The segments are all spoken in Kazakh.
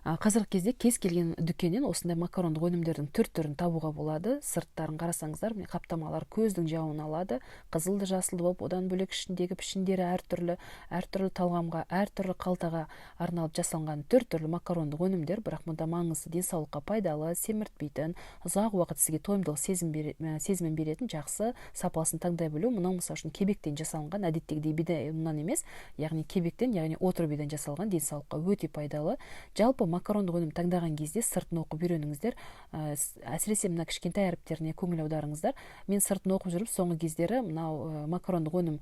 Қазіргі кезде кез келген дүкеннен осындай макарондық өнімдердің түр-түрін табуға болады. Сырттарын қарасаңыздар, міне қаптамалар көздің жауын алады, қызылды жасылды болып, одан бөлек ішіндегі пішіндері әртүрлі талғамға, әртүрлі қалтаға арналып жасалған түр-түрлі макарондық өнімдер. Бірақ мұнда маңызды денсаулыққа пайдалы, семіртпейтін, ұзақ уақыт сізге тойымдылық сезімін беретін жақсы сапасын таңдай білу. Мынау мысалы үшін кебектен жасалынған, әдеттегідей бидай ұнынан емес, яғни кебектен, яғни отыр-бидан жасалған, денсаулыққа өте пайдалы. Жалпы макарондық өнім таңдаған кезде сыртын оқып үйреніңіздер. Әсіресе мына кішкентай әріптеріне көңіл аударыңыздар. Мен сыртын оқып жүріп, соңғы кездері мынау макарондық өнім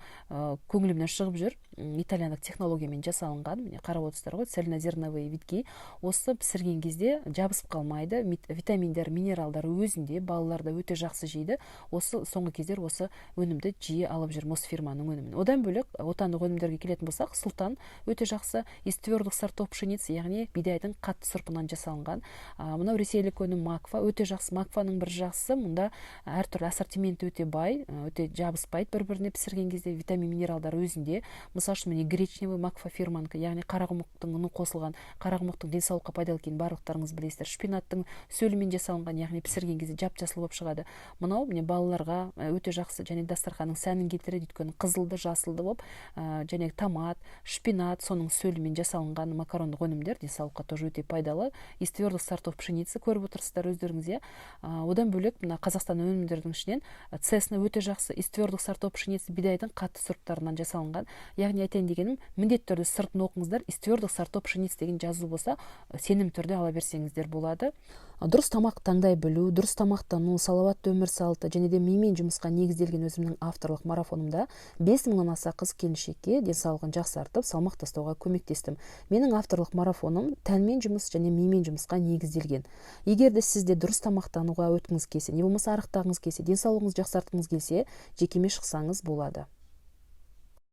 көңілімнен шығып жүр. Итальяндық технологиямен жасалынған, міне қарап отырсыздар ғой, цельнозерновые витки. Осы пісірген кезде жабысып қалмайды. Витаминдер, минералдар өзінде, балаларда өте жақсы жейді. Осы соңғы кездер осы өнімді жиі алып жүрмін, осы фирманың өнімін. Одан бөлек отандық өнімдерге келетін болсақ, Султан өте жақсы, из твердых сортов пшеницы, яғни бидайдың қатты сұрпынан жасалынған. Мынау ресейлік өнім Макфа, өте жақсы. Макфаның бір жақсысы, мұнда әртүрлі ассортименті өте бай, өте жабыспайды бір-біріне пісірген кезде, витамин, минералдар өзінде. Мысалы үшін міне гречневый Макфа фирманікі, яғни қарақұмықтың ұны қосылған, қарақұмықтың денсаулыққа пайдалы екенін барлықтарыңыз білесіздер. Шпинаттың сөлімен жасалынған, яғни пісірген кезде жап-жасыл болып шығады. Мынау міне балаларға өте жақсы, және дастарханның сәнін келтіреді, өйткені қызылды, жасылды болып, және томат, шпинат, соның сөлімен жасалынған макарондық өнімдер денсаулыққа тоже өте пайдалы. Из твердых сортов пшеницы көріп отырсыздар өздеріңіз. Одан бөлек мына Қазақстан өнімдердің ішінен цесна өте жақсы, из твердых сортов пшеницы, бидайдың қатты сұрыптарынан жасалынған. Яғни айтайын дегенім, міндетті түрде сыртын оқыңыздар. Из твердых сортов пшеницы деген жазу болса, сенім түрде ала берсеңіздер болады. Дұрыс тамақ таңдай білу, дұрыс тамақтану, салауатты өмір салты және де мимен жұмысқа негізделген өзімнің авторлық марафонымда 5000-нан аса қыз-келіншекке денсаулығын жақсартып, салмақ тастауға көмектестім. Менің авторлық марафоным тәнмен жұмыс және мимен жұмысқа негізделген. Егер де сізде дұрыс тамақтануға өткіңіз келсе, не болмаса арықтағыңыз келсе, денсаулығыңызды жақсартқыңыз келсе, жекеме шықсаңыз болады.